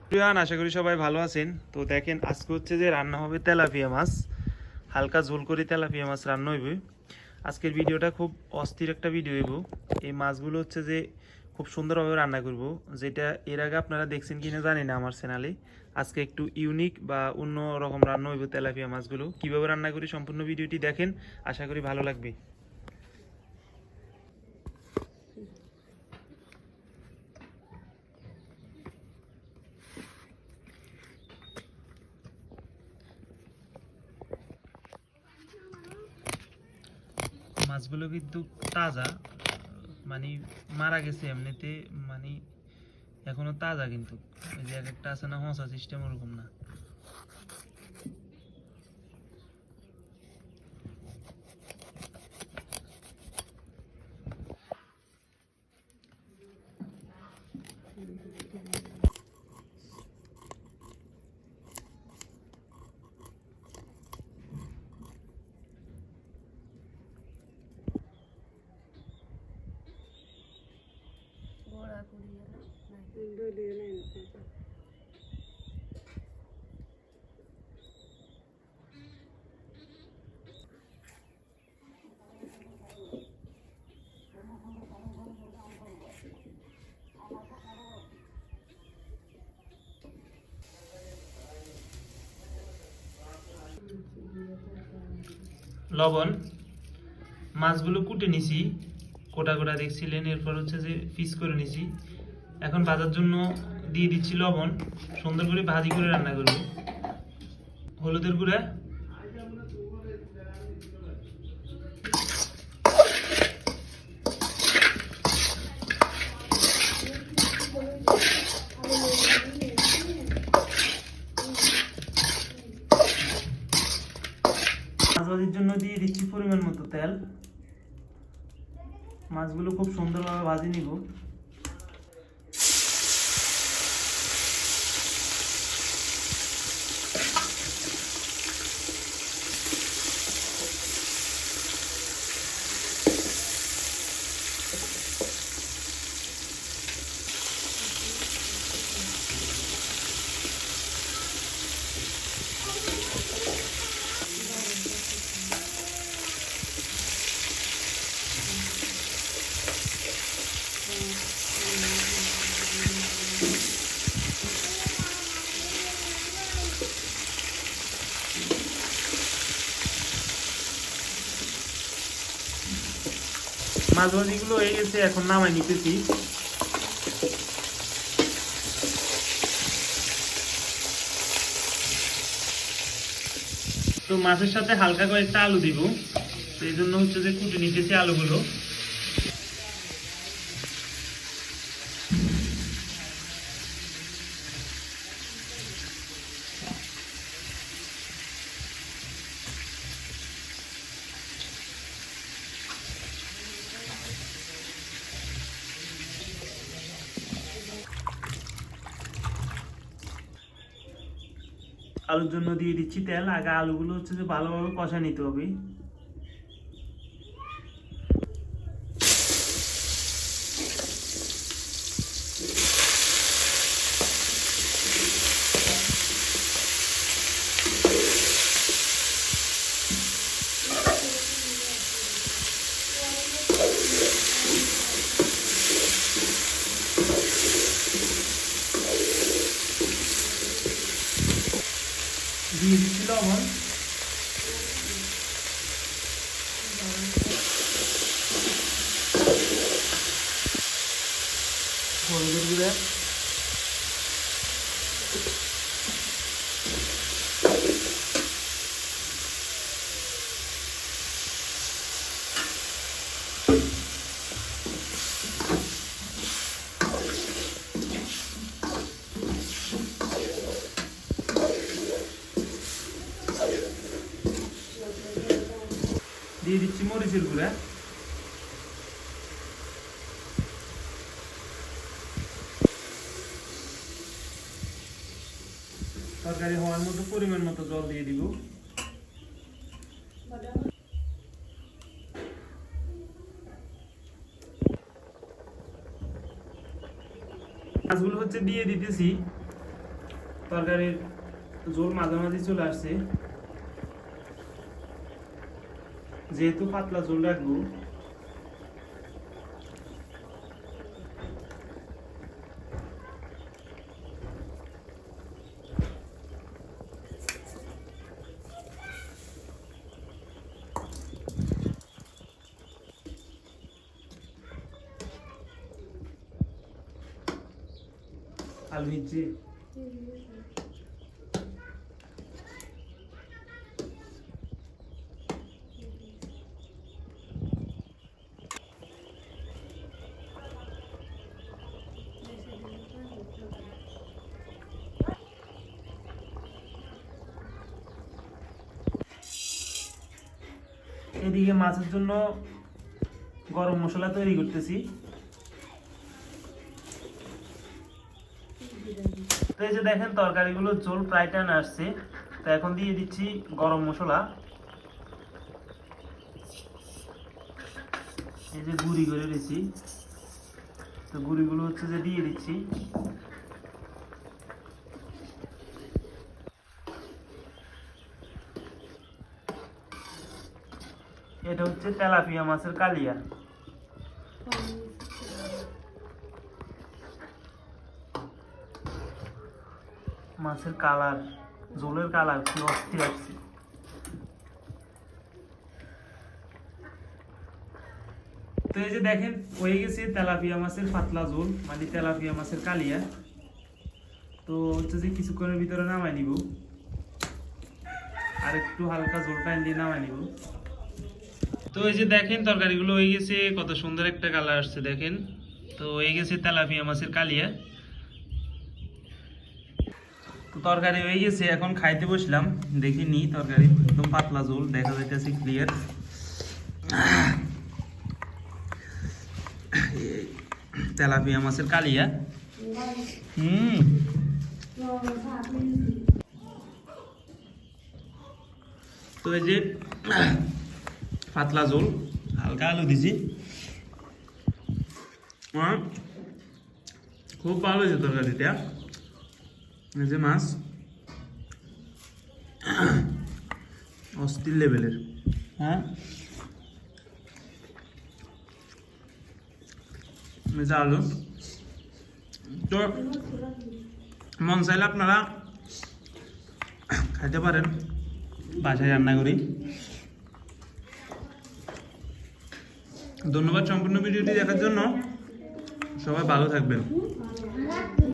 প্রিয়ান, আশা করি সবাই ভালো আছেন। তো দেখেন, আজকে হচ্ছে যে রান্না হবে তেলাপিয়া মাছ। হালকা ঝোল করে তেলাপিয়া মাছ রান্না হইবে। আজকের ভিডিওটা খুব অস্থির একটা ভিডিও হইব। এই মাছগুলো হচ্ছে যে খুব সুন্দরভাবে রান্না করব, যেটা এর আগে আপনারা দেখছেন কিনা জানি না আমার চ্যানেলে। আজকে একটু ইউনিক বা অন্য রকম রান্না হইব। তেলাপিয়া মাছগুলো কিভাবে রান্না করি সম্পূর্ণ ভিডিওটি দেখেন, আশা করি ভালো লাগবে। মাছগুলো কিন্তু তাজা, মানে মারা গেছে এমনিতে, মানে এখনো তাজা, কিন্তু ওই যে এক একটা আছে না হসা সিস্টেম, ওরকম না। লবণ, মাছগুলো কুটে নিছি, কোটা কোটা দেখছিলেন। এরপর হচ্ছে যে পিস করে নিছি। এখন ভাজার জন্য দিয়ে দিচ্ছি লবণ। সুন্দর করে ভাজি করে রান্না করব। হলুদের গুঁড়া, মাছ ভাজির জন্য দিয়ে দিচ্ছি পরিমাণ মতো তেল। মাছগুলো খুব সুন্দরভাবে ভাজি নিব। মাছ ভাজিগুলো হয়ে গেছে, এখন নামাই নিতেছি। তো মাছের সাথে হালকা কয়েকটা আলু দিব, সেই জন্য হচ্ছে যে কুটে নিতেছি আলুগুলো। আলুর জন্য দিয়ে দিচ্ছি তেল। আগে আলুগুলো হচ্ছে যে ভালোভাবে কষা নিতে হবে। দিয়ে দিচ্ছি লবণ, হলুদের গুঁড়া, দিয়ে দিচ্ছি মরিচের গুঁড়া। তরকারি হওয়ার মতো পরিমাণ মতো জল দিয়ে দিব। মাছগুলো হচ্ছে দিয়ে দিতেছি। তরকারির ঝোল মাঝামাঝি চলে আসছে। যেহেতু পাতলা ঝোল রাখবো, আলু নিচ্ছি। এদিকে মাছের জন্য গরম মশলা তৈরি করতেছি। তো এই যে দেখেন তরকারিগুলো ঝোল প্রায় টান আসছে, তো এখন দিয়ে দিচ্ছি গরম মশলা। এই যে গুঁড়ি করে দিচ্ছি, তো গুঁড়িগুলো হচ্ছে যে দিয়ে দিচ্ছি। এটা হচ্ছে তেলাপিয়া মাছের কালিয়া। মাছের কালার, ঝোলের কালার কি অস্থির আসছে। তো এই যে দেখেন হয়ে গেছে তেলাপিয়া মাছের পাতলা ঝোল, মানে তেলাপিয়া মাছের কালিয়া। তো হচ্ছে যে কিছুক্ষণের ভিতরে নামাই নিব, আর একটু হালকা ঝোল টাইম দিয়ে নামাই নিব। তো এই যে দেখেন তরকারিগুলো হয়ে গেছে, কত সুন্দর একটা কালার আসছে দেখেন। তো হয়ে গেছে তেলাপিয়া মাছের কালিয়া। তো তরকারি হয়ে গেছে, এখন খাইতে বসলাম। দেখিনি তরকারি একদম পাতলা ঝোল, দেখা যাইতেছে ক্লিয়ার। তেলাপিয়া মাছের কালিয়া। তো এই যে পাতলা ঝোল, হালকা আলু দিছি। খুব ভালো হয়েছে তরকারিটা। এই যে মাছ অস্থির লেভেলের। হ্যাঁ, এই যে আলু। তো মন চাইলে আপনারা খাইতে পারেন, বাসায় রান্না করি। ধন্যবাদ সম্পূর্ণ ভিডিওটি দেখার জন্য। সবাই ভালো থাকবেন।